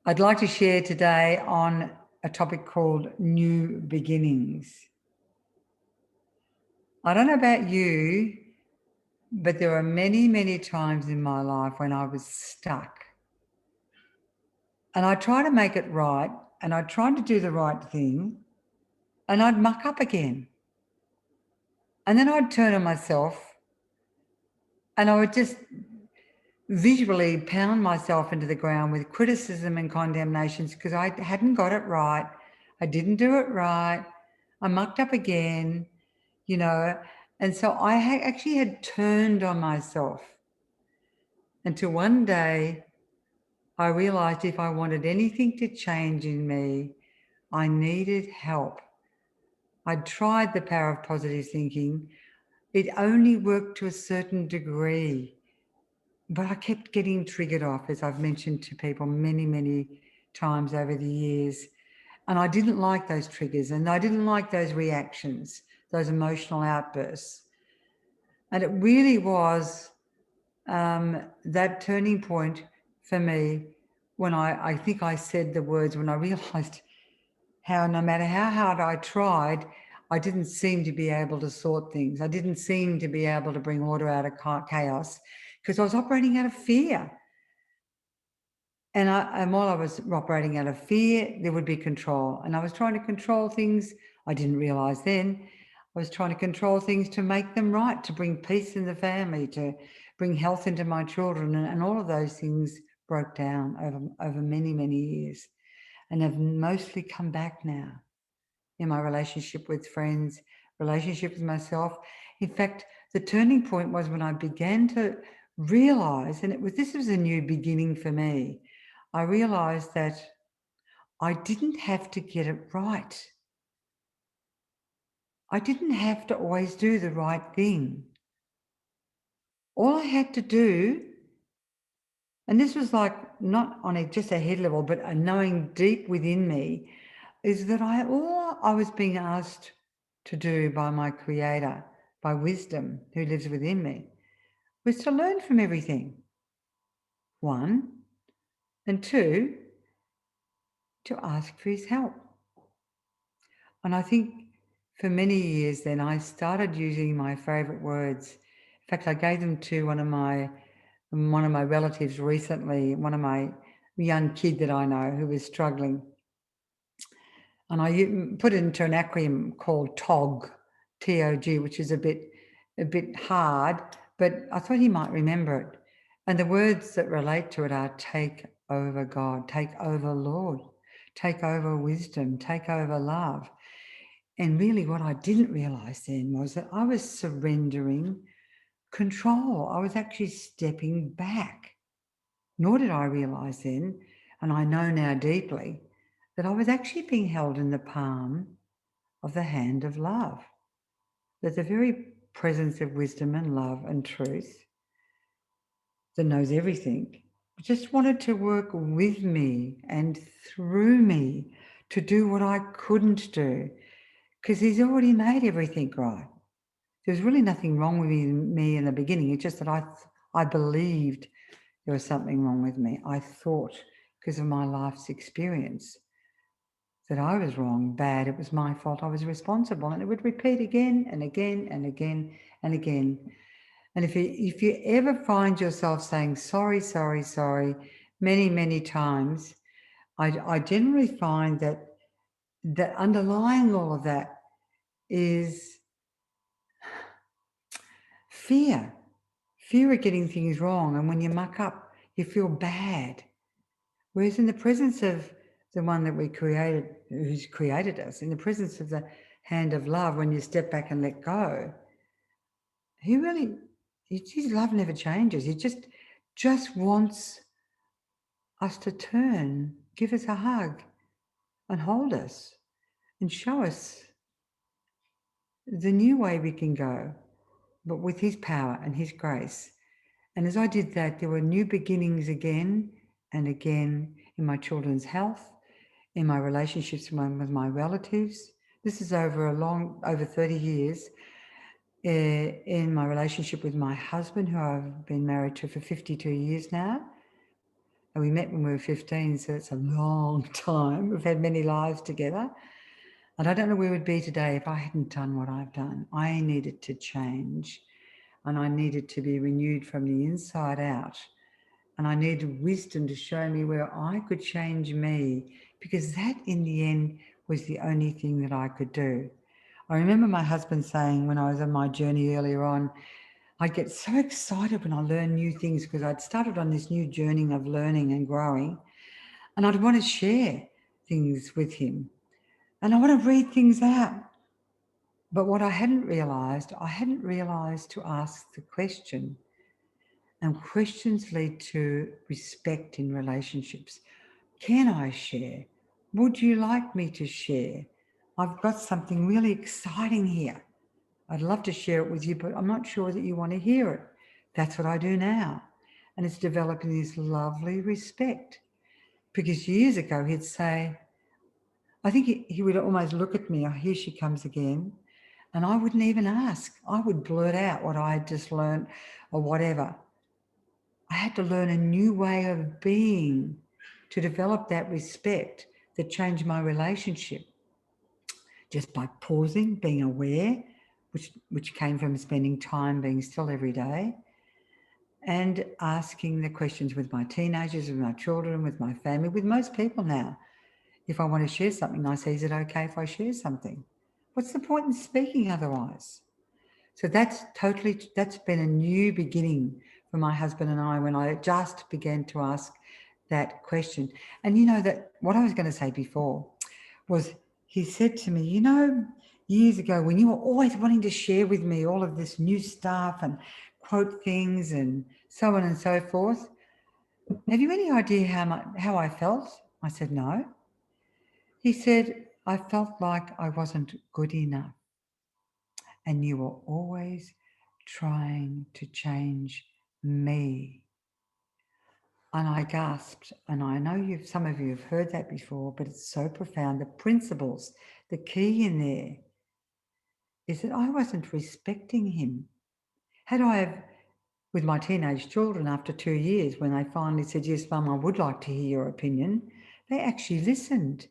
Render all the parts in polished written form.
I'd like to share today on a topic called new beginnings. I don't know about you, but there are many, many times in my life when I was stuck. And I tried to make it right, and I tried to do the right thing, and I'd muck up again. And then I'd turn on myself and I would just visually pound myself into the ground with criticism and condemnations because I hadn't got it right. I didn't do it right. I mucked up again, you know. And so I actually had turned on myself until one day I realized if I wanted anything to change in me, I needed help. I'd tried the power of positive thinking. It only worked to a certain degree. But I kept getting triggered off, as I've mentioned to people many, many times over the years. And I didn't like those triggers and I didn't like those reactions, those emotional outbursts. And it really was that turning point for me when I think I said the words when I realized how no matter how hard I tried, I didn't seem to be able to sort things. I didn't seem to be able to bring order out of chaos because I was operating out of fear. And while I was operating out of fear, there would be control. And I was trying to control things I didn't realize then. I was trying to control things to make them right, to bring peace in the family, to bring health into my children. And all of those things broke down over many, many years and have mostly come back now in my relationship with friends, relationship with myself. In fact, the turning point was when I began to realize, and this was a new beginning for me. I realized that I didn't have to get it right. I didn't have to always do the right thing. All I had to do, and this was like not on just a head level, but a knowing deep within me, is that all I was being asked to do by my Creator, by wisdom who lives within me, was to learn from everything. One, and two, to ask for his help. And I think for many years then I started using my favorite words. In fact, I gave them to one of my relatives recently, one of my young kid that I know who was struggling. And I put it into an acronym called TOG, T-O-G, which is a bit hard, but I thought he might remember it. And the words that relate to it are take over God, take over Lord, take over wisdom, take over love. And really what I didn't realize then was that I was surrendering control. I was actually stepping back. Nor did I realize then, and I know now deeply, that I was actually being held in the palm of the hand of love. That the very presence of wisdom and love and truth that knows everything just wanted to work with me and through me to do what I couldn't do because he's already made everything right. There was really nothing wrong with me in the beginning. It's just that I believed there was something wrong with me. I thought, because of my life's experience, that I was wrong, bad, it was my fault, I was responsible. And it would repeat again and again and again and again. And if you ever find yourself saying sorry, sorry, sorry, many, many times, I generally find that underlying all of that is fear of getting things wrong. And when you muck up, you feel bad. Whereas in the presence of the one that we created, who's created us, in the presence of the hand of love, when you step back and let go, his love never changes. He just wants us to turn, give us a hug and hold us and show us the new way we can go, but with his power and his grace. And as I did that, there were new beginnings again and again in my children's health, in my relationships with my relatives. This is over 30 years. In my relationship with my husband, who I've been married to for 52 years now. And we met when we were 15, so it's a long time. We've had many lives together. And I don't know where we'd be today if I hadn't done what I've done. I needed to change, and I needed to be renewed from the inside out. And I needed wisdom to show me where I could change me, because that in the end was the only thing that I could do. I remember my husband saying when I was on my journey earlier on, I'd get so excited when I learned new things because I'd started on this new journey of learning and growing, and I'd want to share things with him. And I want to read things out. But what I hadn't realised to ask the question. And questions lead to respect in relationships. Can I share? Would you like me to share? I've got something really exciting here. I'd love to share it with you, but I'm not sure that you want to hear it. That's what I do now. And it's developing this lovely respect. Because years ago, he'd say, I think he would almost look at me, oh, here she comes again. And I wouldn't even ask. I would blurt out what I had just learned or whatever. I had to learn a new way of being to develop that respect that changed my relationship. Just by pausing, being aware, which came from spending time being still every day, and asking the questions with my teenagers, with my children, with my family, with most people now. If I want to share something, I say, is it okay if I share something? What's the point in speaking otherwise? So that's been a new beginning for my husband and I when I just began to ask that question. And you know that what I was going to say before was he said to me, you know, years ago when you were always wanting to share with me all of this new stuff and quote things and so on and so forth, have you any idea how I felt? I said, no. He said, I felt like I wasn't good enough. And you were always trying to change me. And I gasped, and I know some of you have heard that before, but it's so profound. The principles, the key in there is that I wasn't respecting him. Had I have, with my teenage children after 2 years, when they finally said, yes, Mum, I would like to hear your opinion, they actually listened.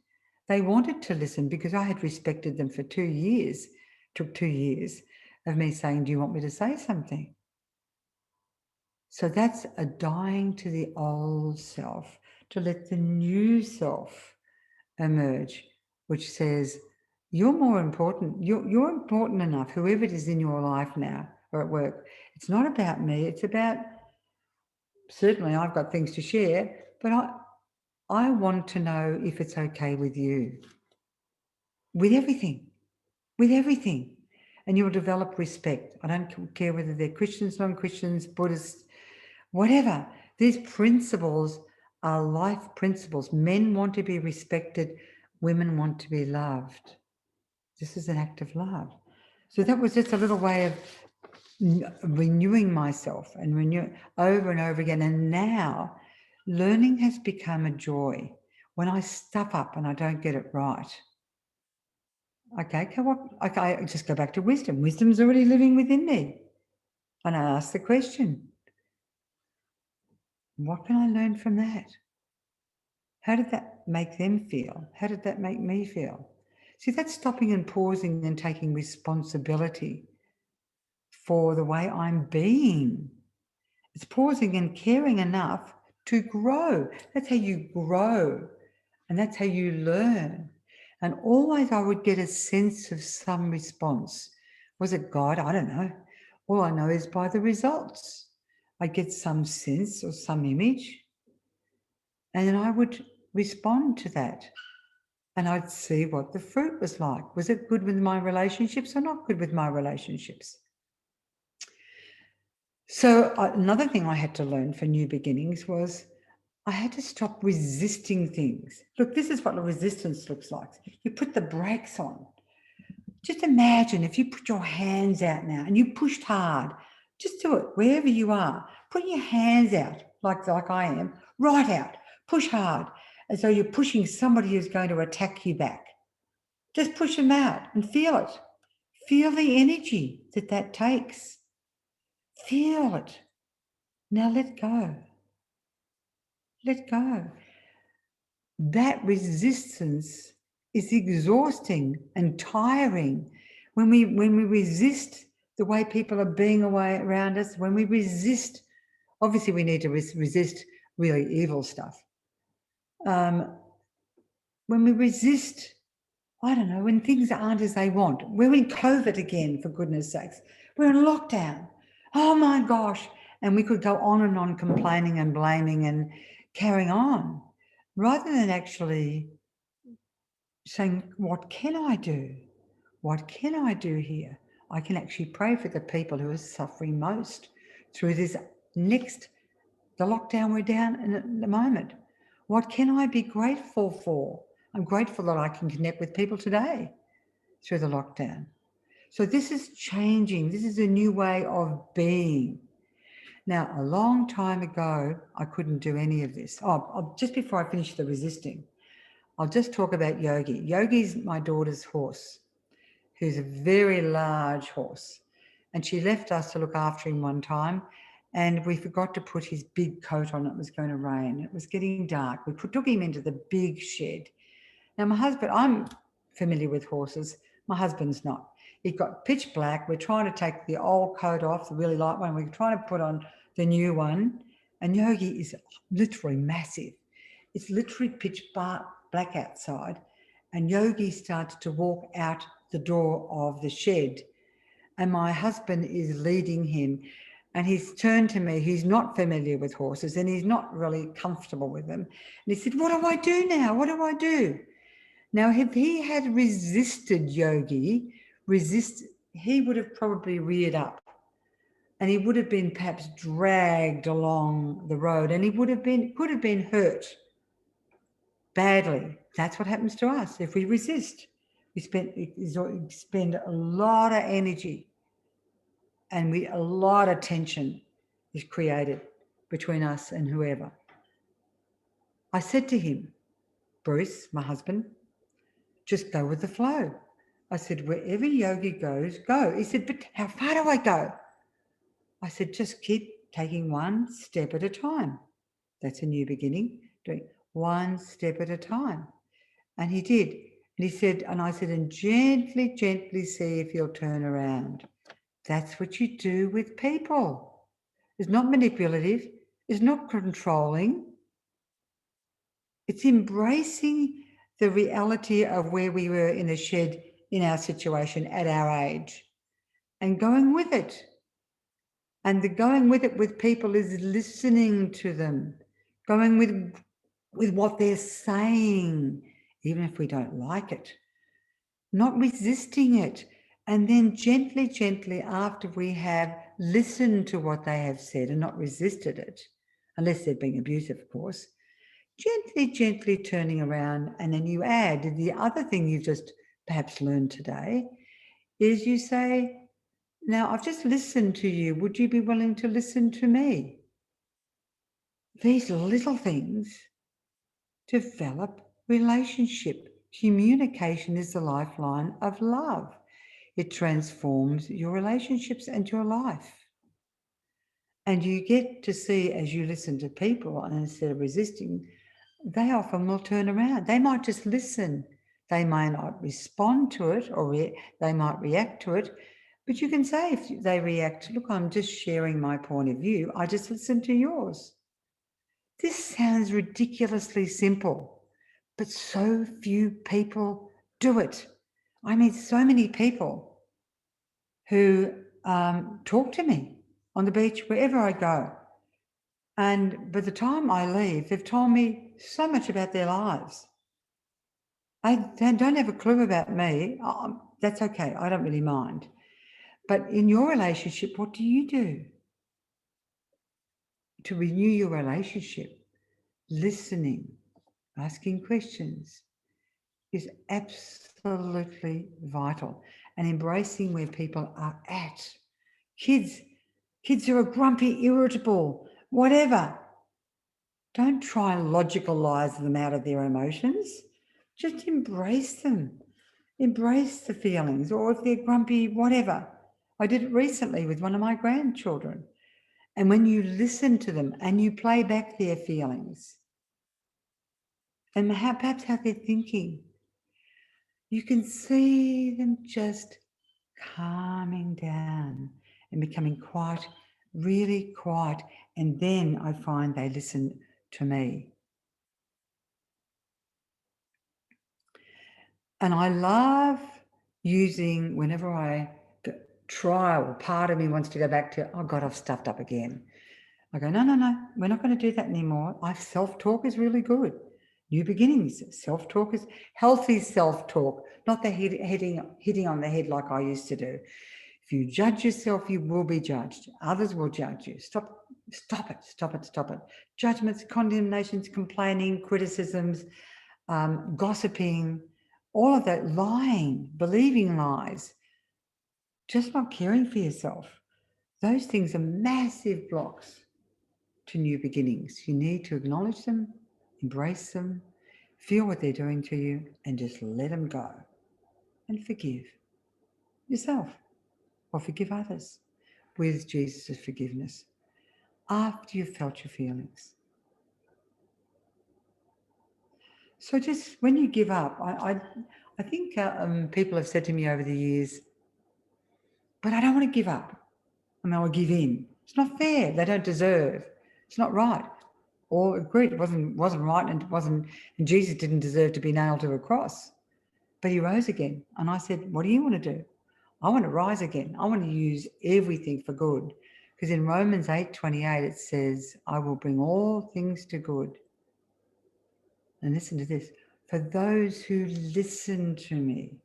They wanted to listen because I had respected them for 2 years. Took 2 years of me saying, do you want me to say something? So that's a dying to the old self, to let the new self emerge, which says, you're more important. You're important enough, whoever it is in your life now or at work. It's not about me. It's about, certainly I've got things to share, but I want to know if it's okay with you. With everything. And you'll develop respect. I don't care whether they're Christians, non-Christians, Buddhists, whatever. These principles are life principles. Men want to be respected. Women want to be loved. This is an act of love. So that was just a little way of renewing myself and renew over and over again. And now learning has become a joy. When I stuff up and I don't get it right, okay, I just go back to wisdom. Wisdom's already living within me. And I ask the question, what can I learn from that? How did that make them feel? How did that make me feel? See, that's stopping and pausing and taking responsibility for the way I'm being. It's pausing and caring enough to grow. That's how you grow. And that's how you learn. And always I would get a sense of some response. Was it God? I don't know. All I know is by the results. I get some sense or some image, and then I would respond to that. And I'd see what the fruit was like. Was it good with my relationships or not good with my relationships? So another thing I had to learn for new beginnings was I had to stop resisting things. Look, this is what resistance looks like. You put the brakes on. Just imagine if you put your hands out now and you pushed hard. Just do it wherever you are. Put your hands out like I am, right out. Push hard as though you're pushing somebody who's going to attack you back. Just push them out and feel it. Feel the energy that takes. Feel it. Now let go. let go. That resistance is exhausting and tiring. When we resist the way people are being away around us, when we resist, obviously we need to resist really evil stuff. When we resist, I don't know, when things aren't as they want. We're in COVID again, for goodness sakes. We're in lockdown. Oh my gosh. And we could go on and on complaining and blaming and carrying on, rather than actually saying, what can I do? What can I do here? I can actually pray for the people who are suffering most through this the lockdown we're down in at the moment. What can I be grateful for? I'm grateful that I can connect with people today through the lockdown. So this is changing. This is a new way of being. Now, a long time ago, I couldn't do any of this. Just before I finish the resisting, I'll just talk about Yogi. Yogi's my daughter's horse, who's a very large horse. And she left us to look after him one time, and we forgot to put his big coat on. It was going to rain. It was getting dark. We took him into the big shed. Now, my husband, I'm familiar with horses. My husband's not. He got pitch black. We're trying to take the old coat off, the really light one. We're trying to put on the new one. And Yogi is literally massive. It's literally pitch black outside. And Yogi started to walk out the door of the shed. And my husband is leading him. And he's turned to me. He's not familiar with horses and he's not really comfortable with them. And he said, what do I do now? What do I do? Now, if he had resisted Yogi, he would have probably reared up and he would have been perhaps dragged along the road and he could have been hurt badly. That's what happens to us if we resist. We spend a lot of energy and a lot of tension is created between us and whoever. I said to him, Bruce, my husband, just go with the flow. I said, wherever Yogi goes, go. He said, but how far do I go? I said, just keep taking one step at a time. That's a new beginning, doing one step at a time. And he did. And he said, and I said, and gently, gently see if he'll turn around. That's what you do with people. It's not manipulative. It's not controlling. It's embracing the reality of where we were in the shed in our situation at our age and going with it. And the going with it with people is listening to them, going with what they're saying, even if we don't like it, not resisting it. And then gently, gently, after we have listened to what they have said and not resisted it, unless they're being abusive, of course, gently, gently turning around. And then you add the other thing you've just perhaps learned today is you say, now I've just listened to you. Would you be willing to listen to me? These little things develop relationship. Communication is the lifeline of love. It transforms your relationships and your life. And you get to see as you listen to people and instead of resisting, they often will turn around. They might just listen. They may not respond to it or they might react to it. But you can say if they react, look, I'm just sharing my point of view. I just listened to yours. This sounds ridiculously simple, but so few people do it. I meet so many people who talk to me on the beach, wherever I go. And by the time I leave, they've told me so much about their lives. They don't have a clue about me. That's okay. I don't really mind. But in your relationship, what do you do to renew your relationship? Listening, asking questions is absolutely vital, and embracing where people are at. Kids who are grumpy, irritable, whatever. Don't try and logicalize them out of their emotions. Just embrace them. Embrace the feelings, or if they're grumpy, whatever. I did it recently with one of my grandchildren. And when you listen to them and you play back their feelings, and perhaps how they're thinking. You can see them just calming down and becoming quiet, really quiet. And then I find they listen to me. And I love using, whenever I try, or part of me wants to go back to, oh God, I've stuffed up again. I go, no, we're not going to do that anymore. Self-talk is really good. New beginnings. Self-talk is healthy self-talk, not the hitting on the head like I used to do. If you judge yourself, you will be judged. Others will judge you. Stop it. Judgments, condemnations, complaining, criticisms, gossiping, all of that, lying, believing lies, just not caring for yourself. Those things are massive blocks to new beginnings. You need to acknowledge them, embrace them, feel what they're doing to you, and just let them go. And forgive yourself or forgive others with Jesus' forgiveness after you've felt your feelings. So just when you give up, I think people have said to me over the years, but I don't want to give up. I'll give in. It's not fair. They don't deserve. It's not right. Or agreed, it wasn't right, and Jesus didn't deserve to be nailed to a cross. But he rose again. And I said, what do you want to do? I want to rise again. I want to use everything for good. Because in Romans 8:28 it says, I will bring all things to good. And listen to this. For those who listen to me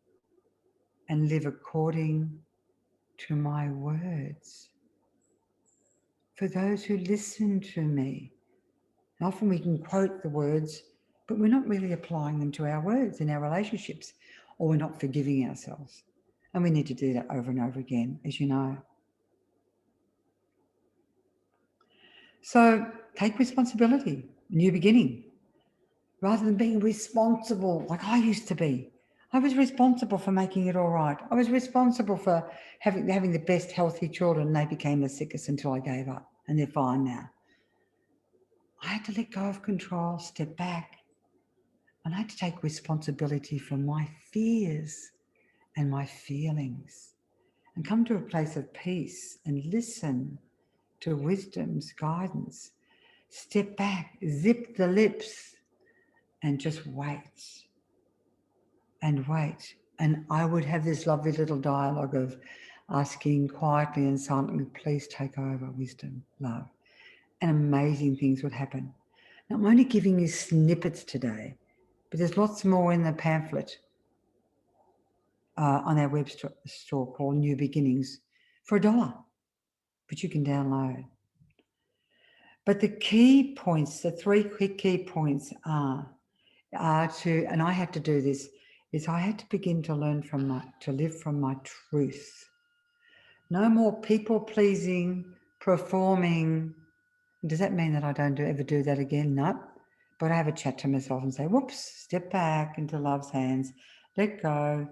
and live according to my words. For those who listen to me. Often we can quote the words, but we're not really applying them to our words in our relationships, or we're not forgiving ourselves. And we need to do that over and over again, as you know. So take responsibility, new beginning, rather than being responsible like I used to be. I was responsible for making it all right. I was responsible for having the best healthy children, and they became the sickest until I gave up, and they're fine now. I had to let go of control, step back, and I had to take responsibility for my fears and my feelings and come to a place of peace and listen to wisdom's guidance. Step back, zip the lips, and just wait and wait. And I would have this lovely little dialogue of asking quietly and silently, please take over, wisdom, love. And amazing things would happen. Now, I'm only giving you snippets today, but there's lots more in the pamphlet on our web store called New Beginnings for $1, which you can download. But the key points, the 3 quick key points are to, and I had to do this, is I had to begin to learn to live from my truth. No more people pleasing, performing. Does that mean that I don't ever do that again? No. But I have a chat to myself and say, whoops, step back into love's hands, let go.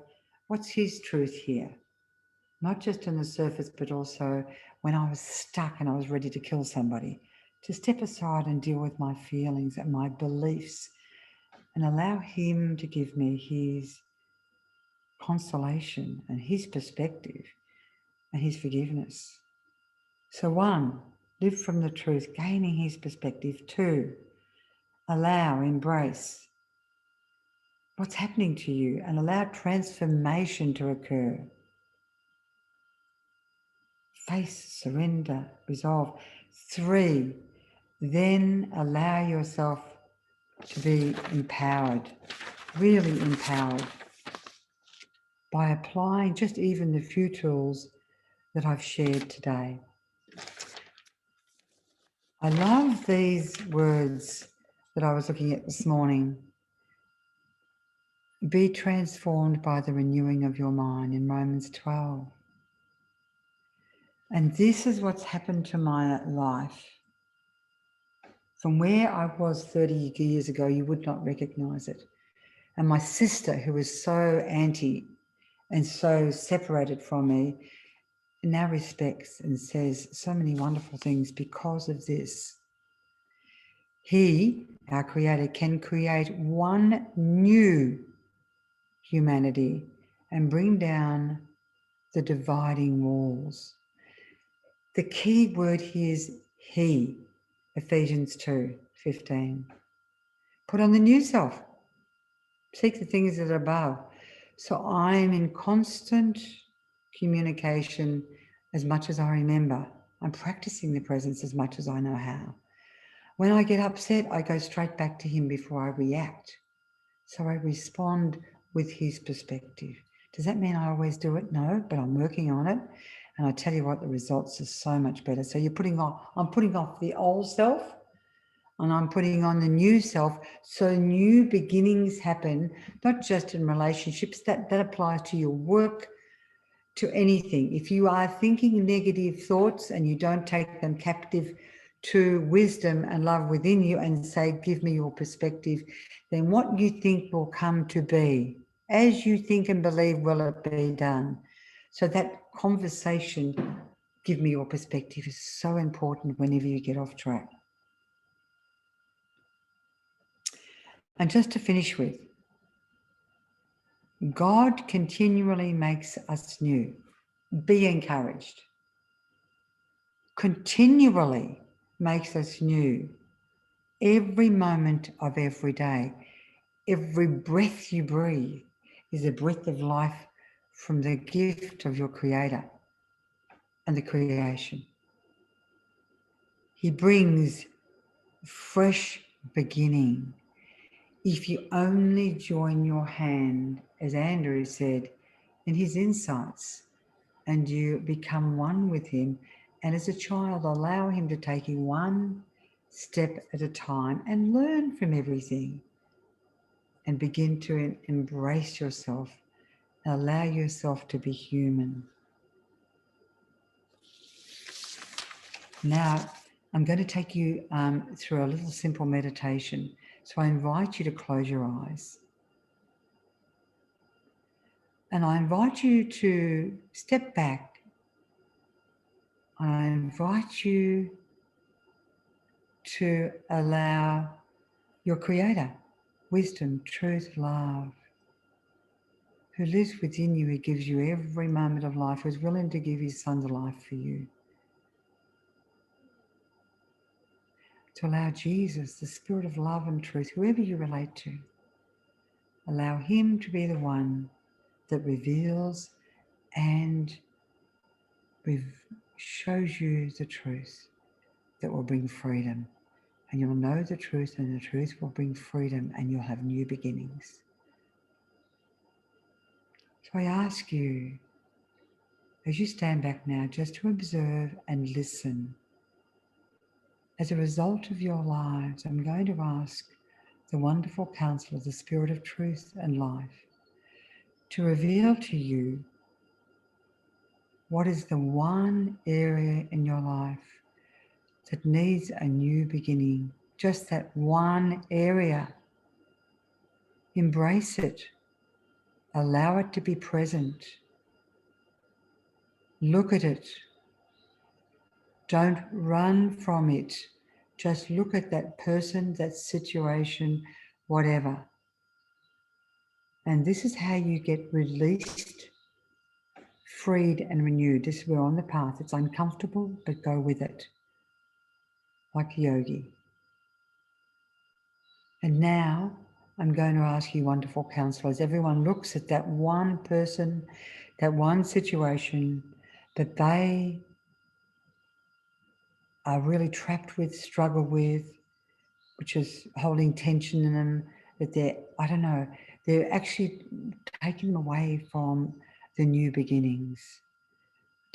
What's his truth here? Not just on the surface, but also when I was stuck and I was ready to kill somebody, to step aside and deal with my feelings and my beliefs and allow him to give me his consolation and his perspective and his forgiveness. So 1, live from the truth, gaining his perspective. 2, allow, embrace what's happening to you and allow transformation to occur. Face, surrender, resolve. 3, then allow yourself to be empowered, really empowered, by applying just even the few tools that I've shared today. I love these words that I was looking at this morning. Be transformed by the renewing of your mind in Romans 12. And this is what's happened to my life. From where I was 30 years ago, you would not recognize it. And my sister, who was so anti and so separated from me, now respects and says so many wonderful things because of this. He, our Creator, can create one new humanity and bring down the dividing walls. The key word here is He, Ephesians 2:15. Put on the new self. Seek the things that are above. So I am in constant communication as much as I remember. I'm practicing the presence as much as I know how. When I get upset, I go straight back to him before I react. So I respond with his perspective. Does that mean I always do it? No, but I'm working on it. And I tell you what, the results are so much better. So I'm putting off the old self and I'm putting on the new self. So new beginnings happen, not just in relationships, that applies to your work, to anything. If you are thinking negative thoughts and you don't take them captive to wisdom and love within you and say, give me your perspective, then what you think will come to be. As you think and believe, will it be done? So that conversation, give me your perspective, is so important whenever you get off track. And just to finish with, God continually makes us new. Be encouraged. Continually makes us new. Every moment of every day, every breath you breathe is a breath of life from the gift of your Creator and the creation. He brings fresh beginning. If you only join your hand, as Andrew said, in his insights, and you become one with him, and as a child, allow him to take you one step at a time and learn from everything and begin to embrace yourself and allow yourself to be human. Now, I'm going to take you through a little simple meditation. So I invite you to close your eyes. And I invite you to step back. I invite you to allow your Creator, wisdom, truth, love, who lives within you, who gives you every moment of life, who is willing to give his son's life for you. To allow Jesus, the Spirit of love and truth, whoever you relate to, allow him to be the one that reveals and shows you the truth that will bring freedom. And you'll know the truth, and the truth will bring freedom, and you'll have new beginnings. So I ask you, as you stand back now, just to observe and listen. As a result of your lives, I'm going to ask the wonderful counsel of the Spirit of truth and life to reveal to you what is the one area in your life that needs a new beginning. Just that one area. Embrace it. Allow it to be present. Look at it. Don't run from it. Just look at that person, that situation, whatever. And this is how you get released, freed, and renewed. We're on the path. It's uncomfortable, but go with it. Like yogi. And now I'm going to ask you, wonderful counselors, everyone looks at that one person, that one situation that they are really trapped with, struggle with, which is holding tension in them, that they're actually taking them away from the new beginnings.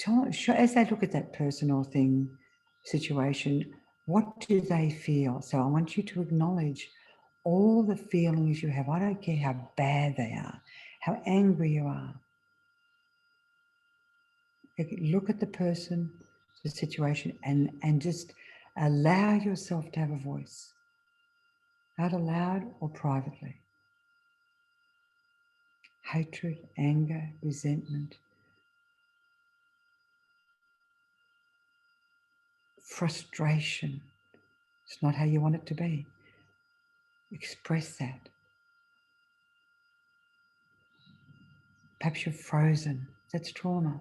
As they look at that person or thing, situation, what do they feel? So I want you to acknowledge all the feelings you have. I don't care how bad they are, how angry you are. Look at the person, the situation, and just allow yourself to have a voice, out aloud or privately. Hatred, anger, resentment, frustration, It's not how you want it to be. Express that. Perhaps you're frozen. That's trauma.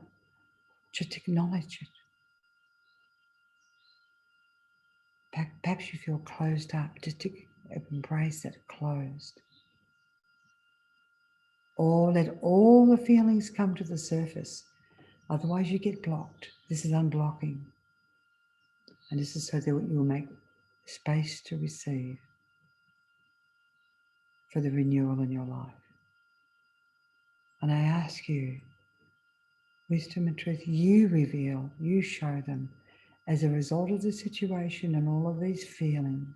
Just acknowledge it. Perhaps you feel closed up. Just embrace that closed. Or let all the feelings come to the surface. Otherwise you get blocked. This is unblocking. And this is so that you'll make space to receive for the renewal in your life. And I ask you, wisdom and truth, you reveal, you show them as a result of the situation and all of these feelings,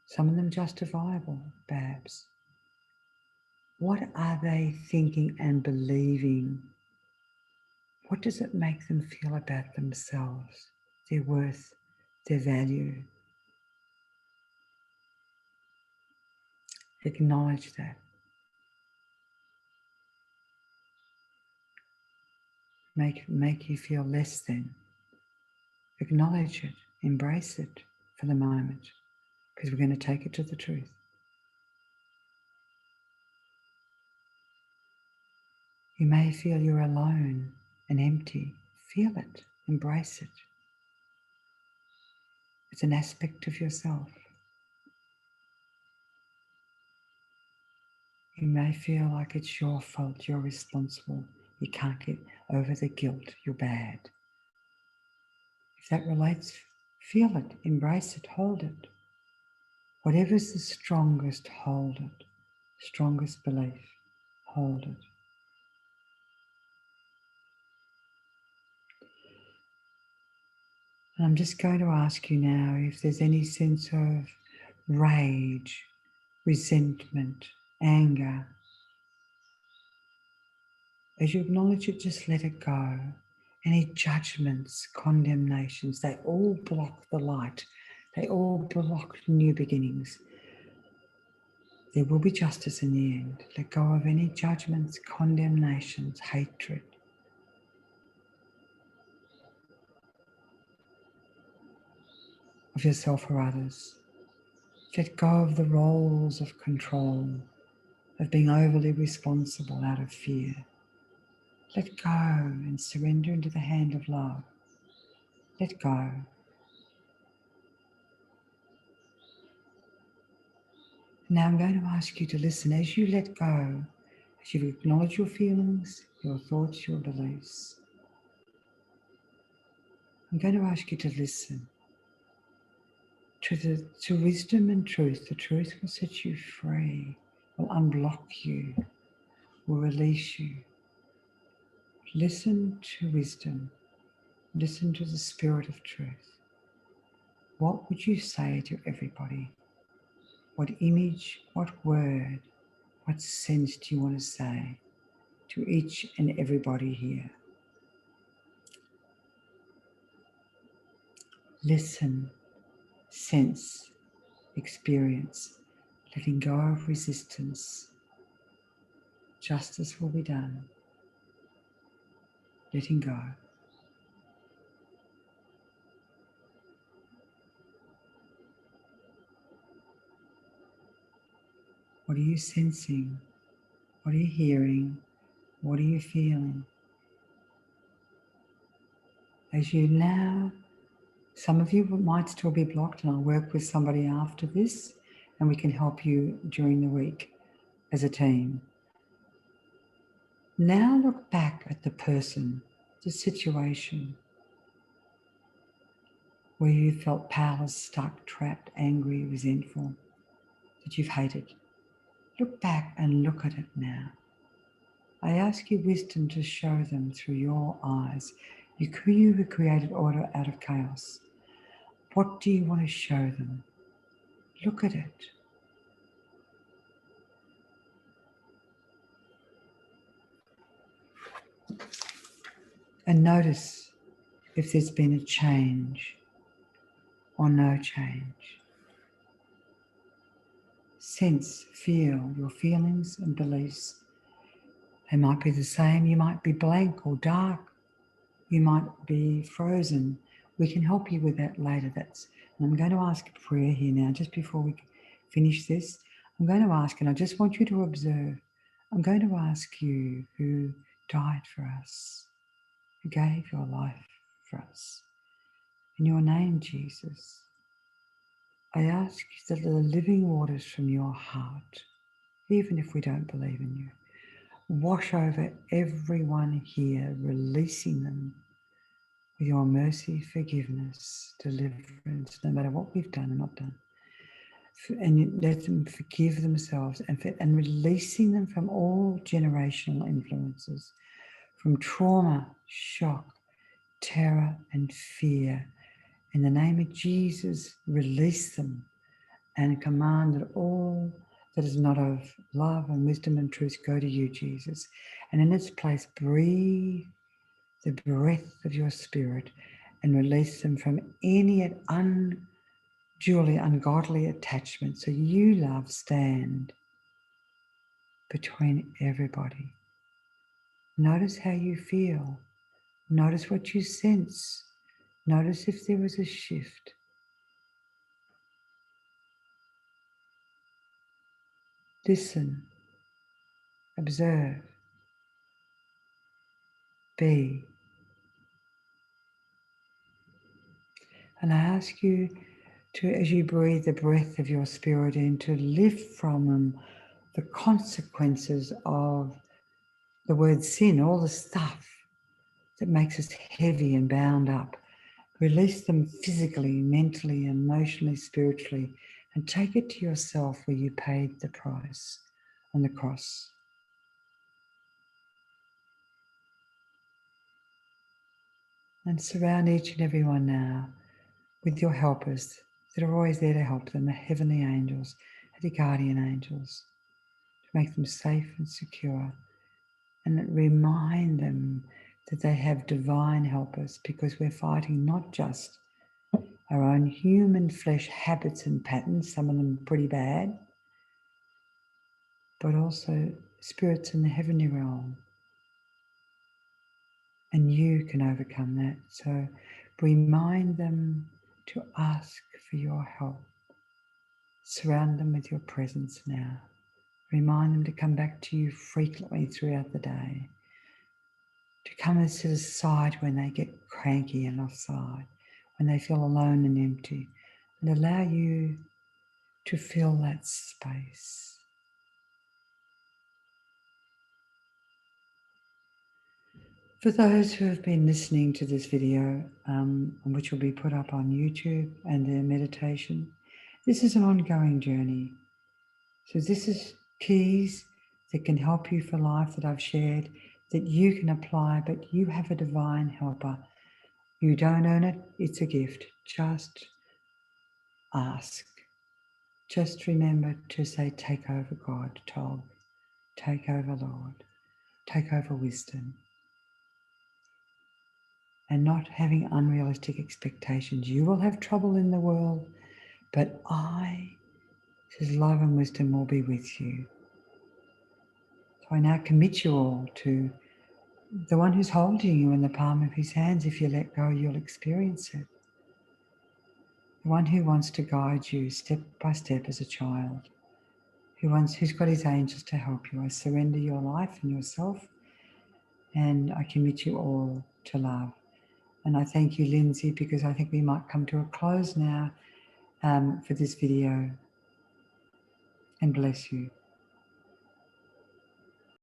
some of them justifiable, perhaps. What are they thinking and believing? What does it make them feel about themselves, their worth, their value? Acknowledge that. Make you feel less than. Acknowledge it, embrace it for the moment, because we're going to take it to the truth. You may feel you're alone and empty. Feel it, embrace it. It's an aspect of yourself. You may feel like it's your fault, you're responsible. You can't get over the guilt, you're bad. If that relates, feel it, embrace it, hold it. Whatever's the strongest, hold it. Strongest belief, hold it. And I'm just going to ask you now if there's any sense of rage, resentment, anger. As you acknowledge it, just let it go. Any judgments, condemnations, they all block the light. They all block new beginnings. There will be justice in the end. Let go of any judgments, condemnations, hatred. Of yourself or others. Let go of the roles of control, of being overly responsible out of fear. Let go and surrender into the hand of love. Let go. Now I'm going to ask you to listen as you let go, as you acknowledge your feelings, your thoughts, your beliefs. I'm going to ask you to listen to wisdom and truth. The truth will set you free, will unblock you, will release you. Listen to wisdom. Listen to the spirit of truth. What would you say to everybody? What image, what word, what sense do you want to say to each and everybody here? Listen, sense, experience, letting go of resistance. Justice will be done. Letting go. What are you sensing? What are you hearing? What are you feeling? As you now, some of you might still be blocked, and I'll work with somebody after this, and we can help you during the week as a team. Now look back at the person, the situation, where you felt powerless, stuck, trapped, angry, resentful, that you've hated. Look back and look at it now. I ask you wisdom to show them through your eyes. You who created order out of chaos. What do you want to show them? Look at it. And notice if there's been a change or no change. Sense, feel your feelings and beliefs. They might be the same, you might be blank or dark, you might be frozen. We can help you with that later. And I'm going to ask a prayer here now, just before we finish this. I'm going to ask, and I just want you to observe, I'm going to ask you who died for us, who gave your life for us. In your name, Jesus, I ask that the living waters from your heart, even if we don't believe in you, wash over everyone here, releasing them with your mercy, forgiveness, deliverance, no matter what we've done or not done. And let them forgive themselves and releasing them from all generational influences, from trauma, shock, terror, and fear. In the name of Jesus, release them and command that all that is not of love and wisdom and truth go to you, Jesus. And in its place, breathe the breath of your spirit and release them from any unduly ungodly attachment. So you, love, stand between everybody. Notice how you feel. Notice what you sense. Notice if there was a shift. Listen, observe, be. And I ask you to, as you breathe the breath of your spirit in, to lift from them the consequences of the word sin, all the stuff that makes us heavy and bound up. Release them physically, mentally, emotionally, spiritually, and take it to yourself where you paid the price on the cross. And surround each and every one now with your helpers that are always there to help them, the heavenly angels, the guardian angels, to make them safe and secure. And remind them that they have divine helpers, because we're fighting not just our own human flesh habits and patterns, some of them pretty bad, but also spirits in the heavenly realm. And you can overcome that. So remind them to ask for your help. Surround them with your presence now. Remind them to come back to you frequently throughout the day. To come and sit aside when they get cranky and offside, when they feel alone and empty, and allow you to fill that space. For those who have been listening to this video, which will be put up on YouTube, and their meditation, this is an ongoing journey. So this is keys that can help you for life that I've shared, that you can apply, but you have a divine helper. You don't earn it, it's a gift. Just ask. Just remember to say, take over God, Tog. Take over Lord. Take over wisdom. And not having unrealistic expectations. You will have trouble in the world, but His love and wisdom will be with you. So I now commit you all to the one who's holding you in the palm of his hands. If you let go, you'll experience it. The one who wants to guide you step by step as a child, who's got his angels to help you. I surrender your life and yourself, and I commit you all to love. And I thank you, Lindsay, because I think we might come to a close now for this video. And bless you.